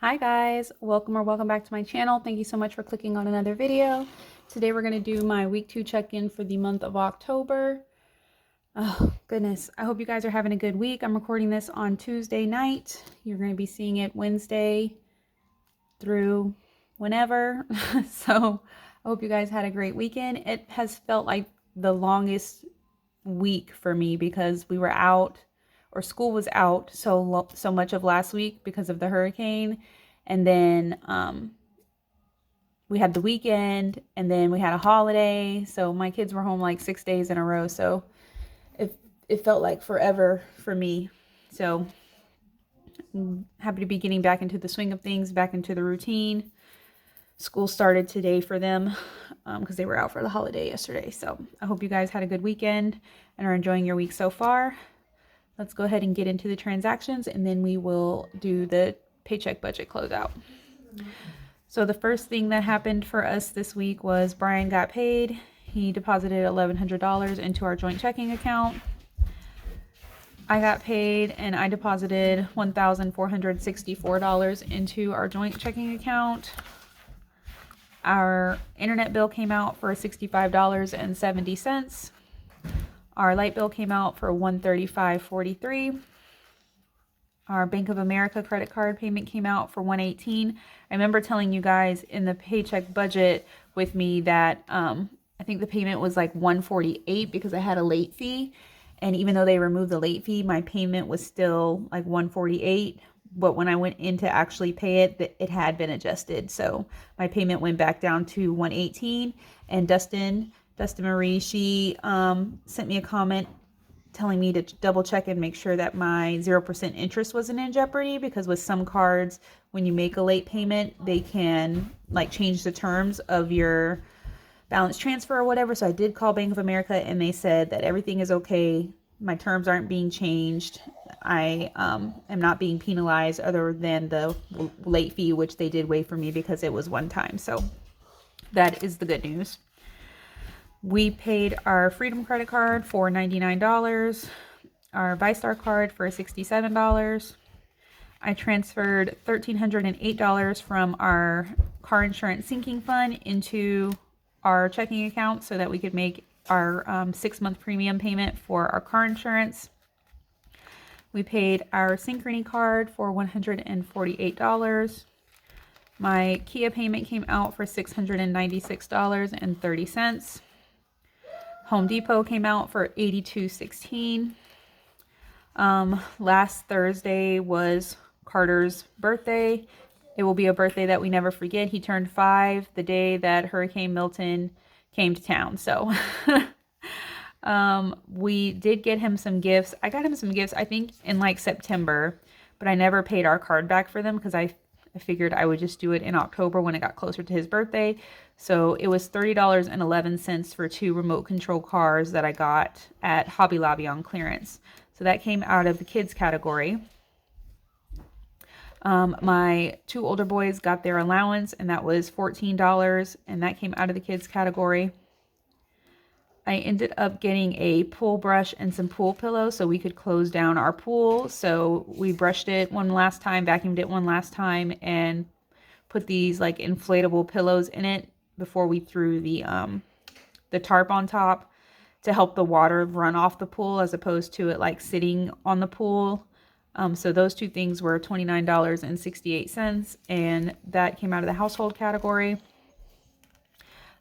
Hi guys, welcome back to my channel. Thank you so much for clicking on another video. Today we're going to do my week 2 check-in for the month of October. Oh goodness, I hope you guys are having a good week. I'm recording this on Tuesday night. You're going to be seeing it Wednesday through whenever. So I hope you guys had a great weekend. It has felt like the longest week for me because we were out, or school was out so much of last week because of the hurricane, and then we had the weekend, and then we had a holiday, so my kids were home like 6 days in a row, so it felt like forever for me. So I'm happy to be getting back into the swing of things, back into the routine. School started today for them because they were out for the holiday yesterday. So I hope you guys had a good weekend and are enjoying your week so far. Let's go ahead and get into the transactions, and then we will do the paycheck budget closeout. So the first thing that happened for us this week was Brian got paid. He deposited $1,100 into our joint checking account. I got paid and I deposited $1,464 into our joint checking account. Our internet bill came out for $65.70. Our light bill came out for $135.43. Our Bank of America credit card payment came out for $118. I remember telling you guys in the paycheck budget with me that I think the payment was like $148 because I had a late fee. And even though they removed the late fee, my payment was still like $148. But when I went in to actually pay it, it had been adjusted. So my payment went back down to $118. And Dustin Marie, she sent me a comment telling me to double check and make sure that my 0% interest wasn't in jeopardy, because with some cards, when you make a late payment, they can like change the terms of your balance transfer or whatever. So I did call Bank of America and they said that everything is okay. My terms aren't being changed. I am not being penalized other than the late fee, which they did waive for me because it was one time. So that is the good news. We paid our Freedom credit card for $99, our ViStar card for $67. I transferred $1,308 from our car insurance sinking fund into our checking account so that we could make our 6-month premium payment for our car insurance. We paid our Synchrony card for $148. My Kia payment came out for $696.30. Home Depot came out for $82.16. Last Thursday was Carter's birthday. It will be a birthday that we never forget. He turned 5 the day that Hurricane Milton came to town. So we did get him some gifts. I got him some gifts, I think, in like September, but I never paid our card back for them because I figured I would just do it in October when it got closer to his birthday. So it was $30.11 for 2 remote control cars that I got at Hobby Lobby on clearance. So that came out of the kids category. My 2 older boys got their allowance, and that was $14, and that came out of the kids category. I ended up getting a pool brush and some pool pillows so we could close down our pool. So we brushed it one last time, vacuumed it one last time, and put these like inflatable pillows in it before we threw the tarp on top to help the water run off the pool as opposed to it like sitting on the pool. So those 2 things were $29.68, and that came out of the household category.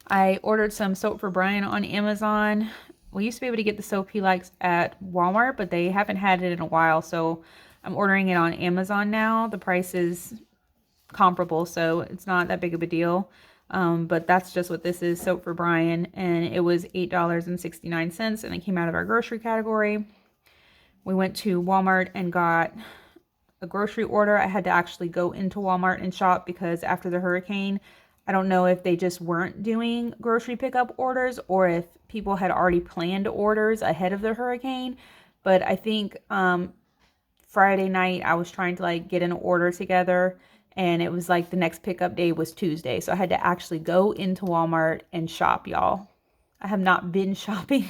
I ordered some soap for Brian on Amazon. We used to be able to get the soap he likes at Walmart, but they haven't had it in a while, so I'm ordering it on Amazon now. The price is comparable, so it's not that big of a deal. But that's just what this is, soap for Brian, and it was $8.69, and it came out of our grocery category. We went to Walmart and got a grocery order. I had to actually go into Walmart and shop because after the hurricane, I don't know if they just weren't doing grocery pickup orders or if people had already planned orders ahead of the hurricane. But I think Friday night I was trying to like get an order together, and it was like the next pickup day was Tuesday. So I had to actually go into Walmart and shop, y'all. I have not been shopping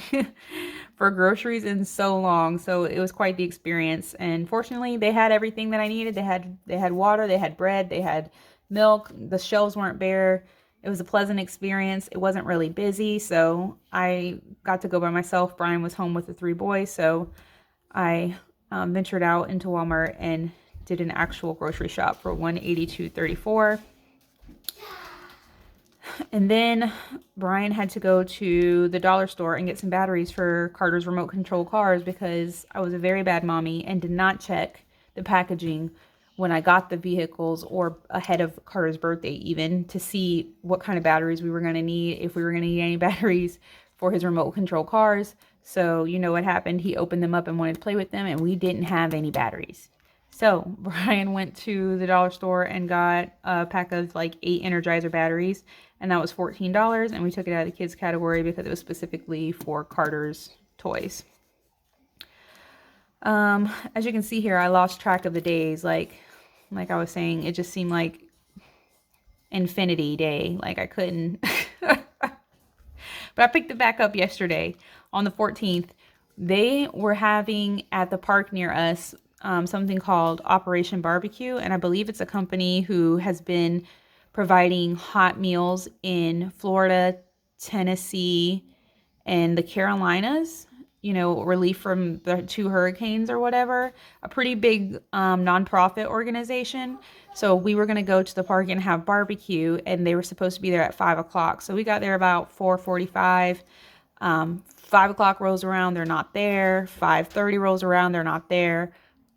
for groceries in so long. So it was quite the experience. And fortunately, they had everything that I needed. They had water, they had bread, they had milk. The shelves weren't bare. It was a pleasant experience. It wasn't really busy, so I got to go by myself. Brian was home with the 3 boys, so I ventured out into Walmart and did an actual grocery shop for $182.34. And then Brian had to go to the dollar store and get some batteries for Carter's remote control cars because I was a very bad mommy and did not check the packaging when I got the vehicles or ahead of Carter's birthday even to see what kind of batteries we were going to need, if we were going to need any batteries for his remote control cars. So you know what happened? He opened them up and wanted to play with them and we didn't have any batteries. So Brian went to the dollar store and got a pack of like 8 Energizer batteries, and that was $14, and we took it out of the kids category because it was specifically for Carter's toys. As you can see here, I lost track of the days. Like I was saying, it just seemed like infinity day. Like I couldn't. But I picked it back up yesterday on the 14th. They were having at the park near us something called Operation Barbecue, and I believe it's a company who has been providing hot meals in Florida, Tennessee, and the Carolinas, you know, relief from the 2 hurricanes or whatever. A pretty big nonprofit organization. So we were going to go to the park and have barbecue, and they were supposed to be there at 5 o'clock. So we got there about 4:45. 5 o'clock rolls around, they're not there. 5:30 rolls around, they're not there.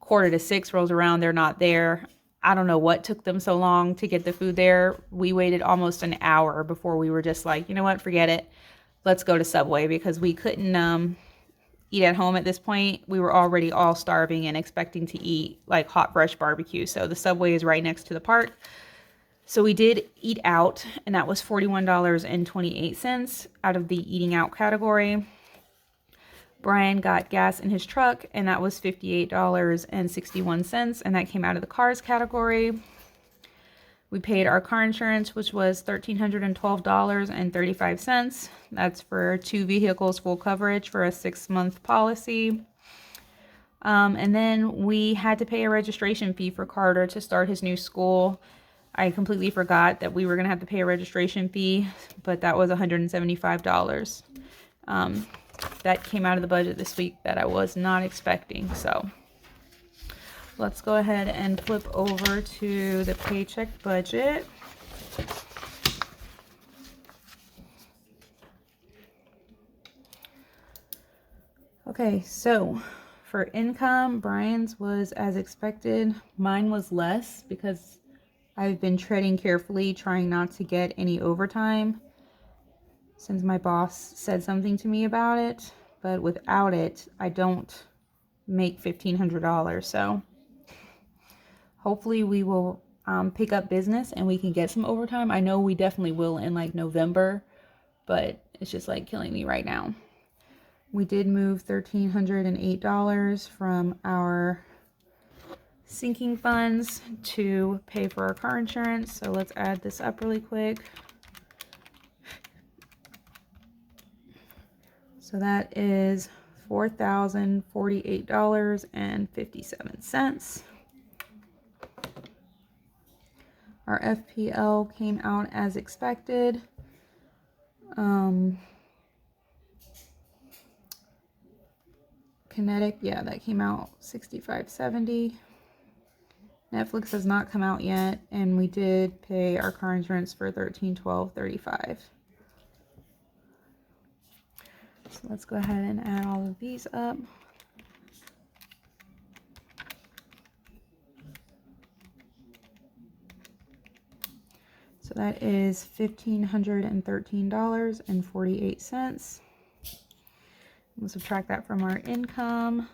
5:45 rolls around, they're not there. I don't know what took them so long to get the food there. We waited almost an hour before we were just like, you know what, forget it. Let's go to Subway because we couldn't eat at home at this point. We were already all starving and expecting to eat like hot, fresh barbecue. So the Subway is right next to the park. So we did eat out, and that was $41.28 out of the eating out category. Brian got gas in his truck, and that was $58.61, and that came out of the cars category. We paid our car insurance, which was $1,312.35. That's for 2 vehicles, full coverage for a 6-month policy. And then we had to pay a registration fee for Carter to start his new school. I completely forgot that we were going to have to pay a registration fee, but that was $175. That came out of the budget this week that I was not expecting. So let's go ahead and flip over to the paycheck budget. Okay, so for income, Brian's was as expected. Mine was less because I've been treading carefully, trying not to get any overtime since my boss said something to me about it. But without it, I don't make $1,500. So hopefully we will pick up business and we can get some overtime. I know we definitely will in like November, but it's just like killing me right now. We did move $1,308 from our sinking funds to pay for our car insurance. So let's add this up really quick. So that is $4,048.57. Our FPL came out as expected. Kinetic, yeah, that came out $65.70. Netflix has not come out yet, and we did pay our car insurance for $1312.35. So let's go ahead and add all of these up. So that is $1,513.48. We'll subtract that from our income.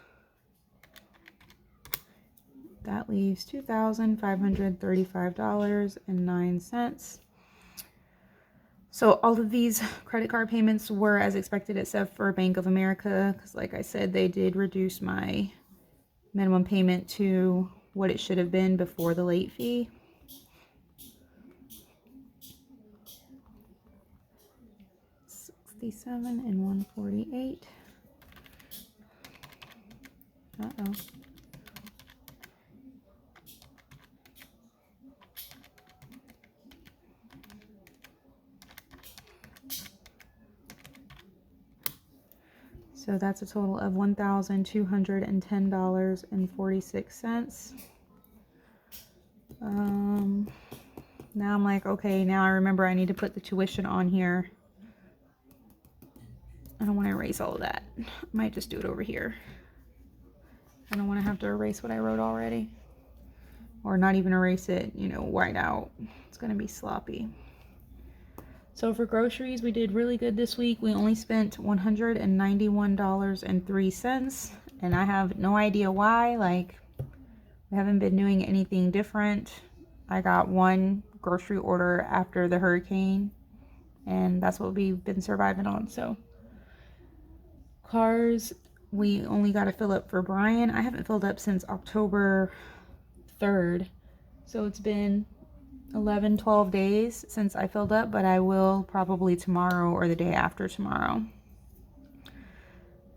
That leaves $2,535.09. So all of these credit card payments were as expected except for Bank of America, because like I said, they did reduce my minimum payment to what it should have been before the late fee. $67 and $148. Uh-oh. So that's a total of $1,210.46. Now I'm like, okay, now I remember I need to put the tuition on here. I don't want to erase all of that. I might just do it over here. I don't want to have to erase what I wrote already. Or not even erase it, you know, white out. It's going to be sloppy. So for groceries, we did really good this week. We only spent $191.03. And I have no idea why. Like, we haven't been doing anything different. I got one grocery order after the hurricane. And that's what we've been surviving on. So cars, we only got to fill up for Brian. I haven't filled up since October 3rd. So it's been 11-12 days since I filled up, but I will probably tomorrow or the day after tomorrow.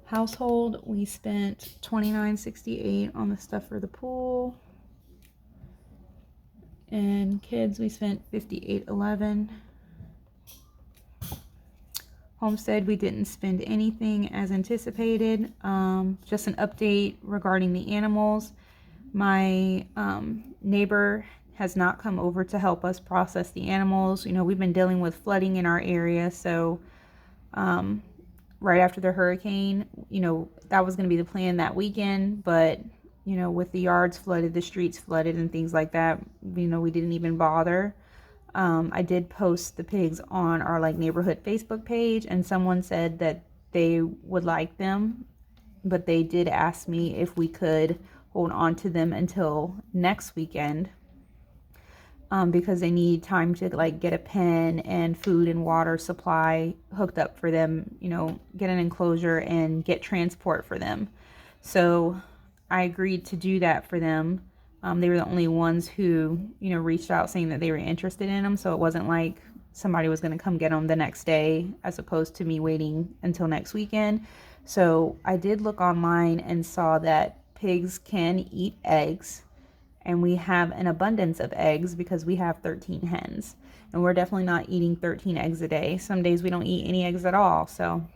Household, we spent $29.68 on the stuff for the pool. And kids, we spent $58.11. Homestead, we didn't spend anything as anticipated. Just an update regarding the animals. My neighbor has not come over to help us process the animals. You know, we've been dealing with flooding in our area, so right after the hurricane, you know, that was going to be the plan that weekend, but you know, with the yards flooded, the streets flooded and things like that, you know, we didn't even bother. I did post the pigs on our like neighborhood Facebook page, and someone said that they would like them, but they did ask me if we could hold on to them until next weekend, because they need time to like get a pen and food and water supply hooked up for them, you know, get an enclosure and get transport for them. So I agreed to do that for them. They were the only ones who, you know, reached out saying that they were interested in them. So it wasn't like somebody was going to come get them the next day, as opposed to me waiting until next weekend. So I did look online and saw that pigs can eat eggs, and we have an abundance of eggs because we have 13 hens, and we're definitely not eating 13 eggs a day. Some days we don't eat any eggs at all. So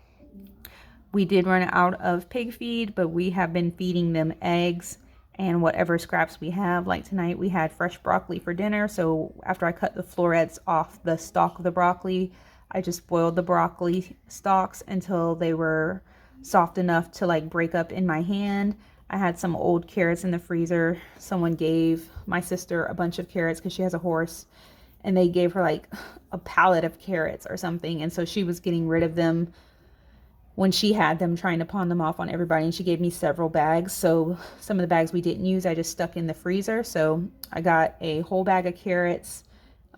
we did run out of pig feed, but we have been feeding them eggs and whatever scraps we have. Like tonight we had fresh broccoli for dinner, so after I cut the florets off the stalk of the broccoli, I just boiled the broccoli stalks until they were soft enough to like break up in my hand. I had some old carrots in the freezer. Someone gave my sister a bunch of carrots because she has a horse, and they gave her like a pallet of carrots or something, and so she was getting rid of them when she had them, trying to pawn them off on everybody, and she gave me several bags. So some of the bags we didn't use, I just stuck in the freezer. So I got a whole bag of carrots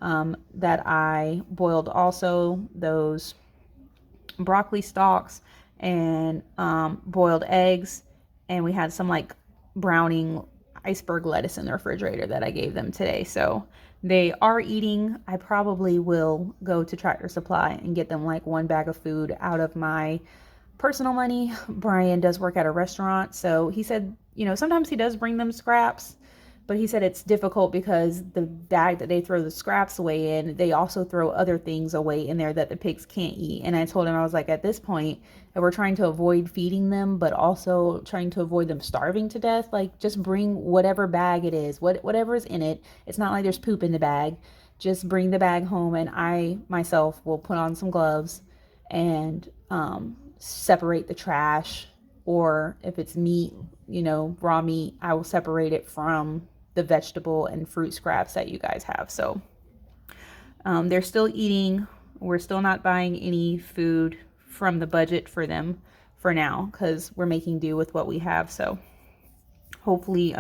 that I boiled, also those broccoli stalks, and boiled eggs, and we had some like browning iceberg lettuce in the refrigerator that I gave them today. So they are eating. I probably will go to Tractor Supply and get them like one bag of food out of my personal money. Brian does work at a restaurant, so he said, you know, sometimes he does bring them scraps, but he said it's difficult because the bag that they throw the scraps away in, they also throw other things away in there that the pigs can't eat. And I told him, I was like, at this point, we're trying to avoid feeding them, but also trying to avoid them starving to death. Like, just bring whatever bag it is, whatever is in it. It's not like there's poop in the bag. Just bring the bag home, and I myself will put on some gloves and separate the trash. Or if it's meat, you know, raw meat, I will separate it from the vegetable and fruit scraps that you guys have. So they're still eating. We're still not buying any food from the budget for them for now, because we're making do with what we have. So hopefully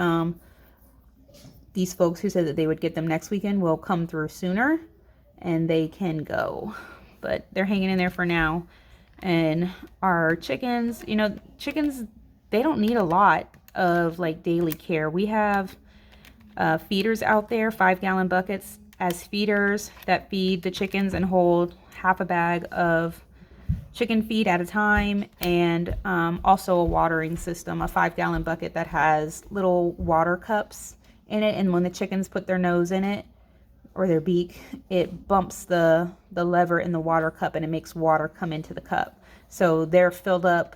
these folks who said that they would get them next weekend will come through sooner and they can go. But they're hanging in there for now. And our chickens, you know, chickens, they don't need a lot of like daily care. We have feeders out there, 5-gallon buckets as feeders that feed the chickens and hold half a bag of chicken feed at a time, and also a watering system, a 5-gallon bucket that has little water cups in it. And when the chickens put their nose in it or their beak, it bumps the lever in the water cup and it makes water come into the cup. So they're filled up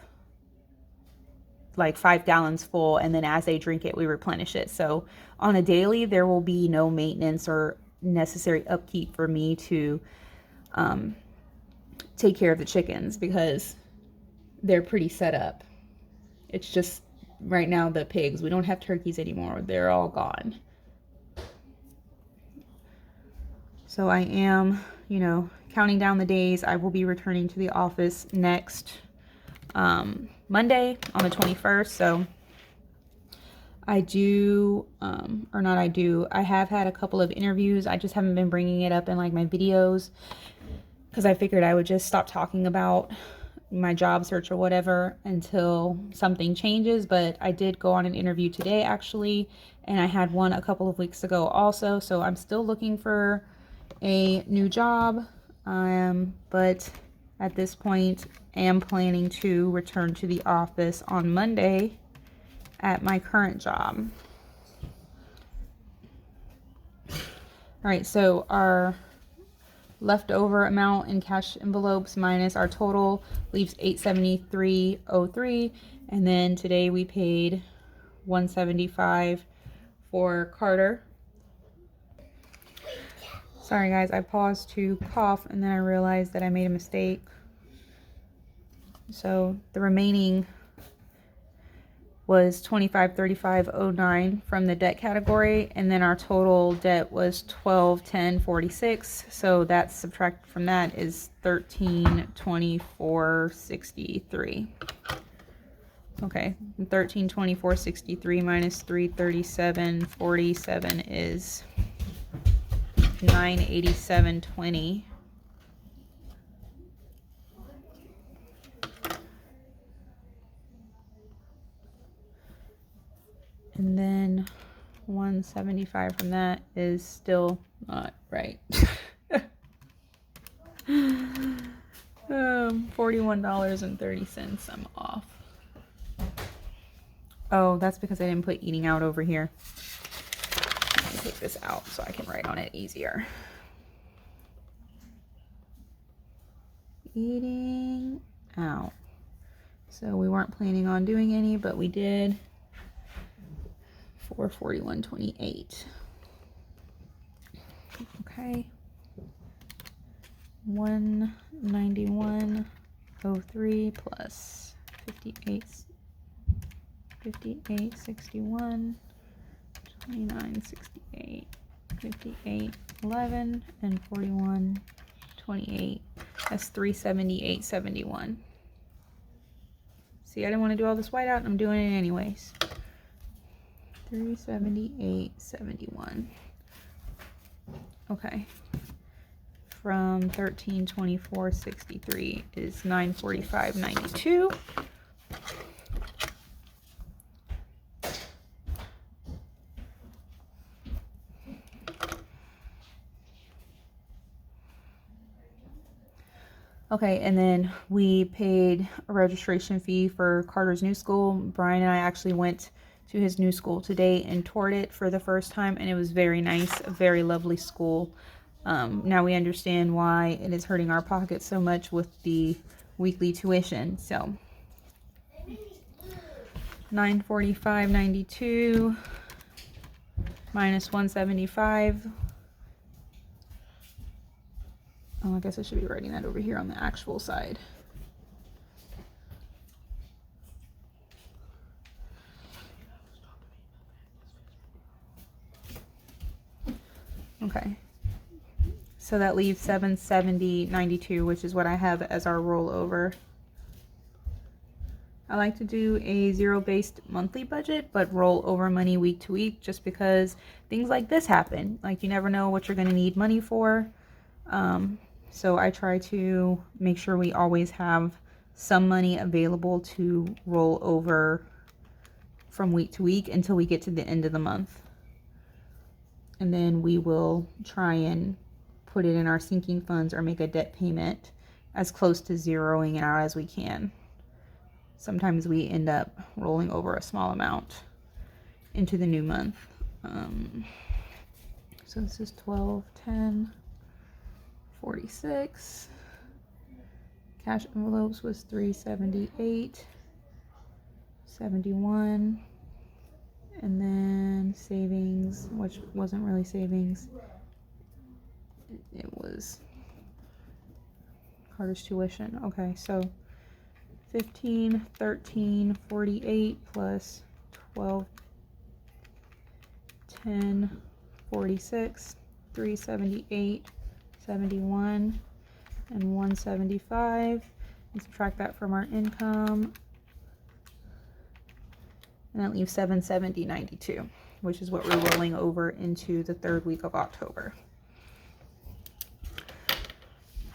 like 5 gallons full, and then as they drink it, we replenish it. So on a daily, there will be no maintenance or necessary upkeep for me to take care of the chickens because they're pretty set up. It's just right now the pigs. We don't have turkeys anymore. They're all gone. So I am, you know, counting down the days. I will be returning to the office next Monday on the 21st. So I do, I have had a couple of interviews. I just haven't been bringing it up in like my videos because I figured I would just stop talking about my job search or whatever until something changes. But I did go on an interview today actually, and I had one a couple of weeks ago also. So I'm still looking for a new job, but at this point I am planning to return to the office on Monday at my current job. All right, so our leftover amount in cash envelopes minus our total leaves $873.03, and then today we paid $175 for Carter. Sorry guys, I paused to cough and then I realized that I made a mistake. So the remaining was $2535.09 from the debt category, and then our total debt was $1210.46. So that subtracted from that is $1324.63. Okay, $1324.63 minus $337.47 is $987.20. And then 175 from that is still not right. $41.30 I'm off. Oh, that's because I didn't put eating out over here. Let me take this out so I can write on it easier. Eating out. So we weren't planning on doing any, but we did. For $41.28. Okay. $191.03 plus 58.61, 29.68, 58.11, and 41.28. That's $378.71. See, I didn't want to do all this whiteout, and I'm doing it anyways. $378.71. Okay. From $1324.63 is $945.92. Okay, and then we paid a registration fee for Carter's new school. Brian and I actually went to his new school today and toured it for the first time, and it was very nice, a very lovely school. Now we understand why it is hurting our pockets so much with the weekly tuition. So $945.92 minus $175. Oh, I guess I should be writing that over here on the actual side. Okay, so that leaves $770.92, which is what I have as our rollover. I like to do a zero-based monthly budget, but roll over money week to week, just because things like this happen. Like, you never know what you're going to need money for. So I try to make sure we always have some money available to roll over from week to week until we get to the end of the month. And then we will try and put it in our sinking funds or make a debt payment as close to zeroing it out as we can. Sometimes we end up rolling over a small amount into the new month. So this is 12, 10, 46. Cash envelopes was 378, 71. And then savings, which wasn't really savings. It was Carter's tuition. Okay, so 15, 13, 48 plus 12, 10, 46, 378, 71, and 175. And subtract that from our income. And that leaves 770.92, which is what we're rolling over into the third week of October.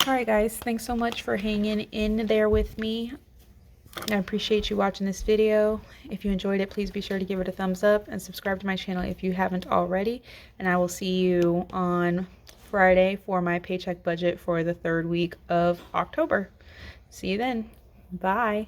All right, guys, thanks so much for hanging in there with me. I appreciate you watching this video. If you enjoyed it, please be sure to give it a thumbs up and subscribe to my channel if you haven't already. And I will see you on Friday for my paycheck budget for the third week of October. See you then. Bye.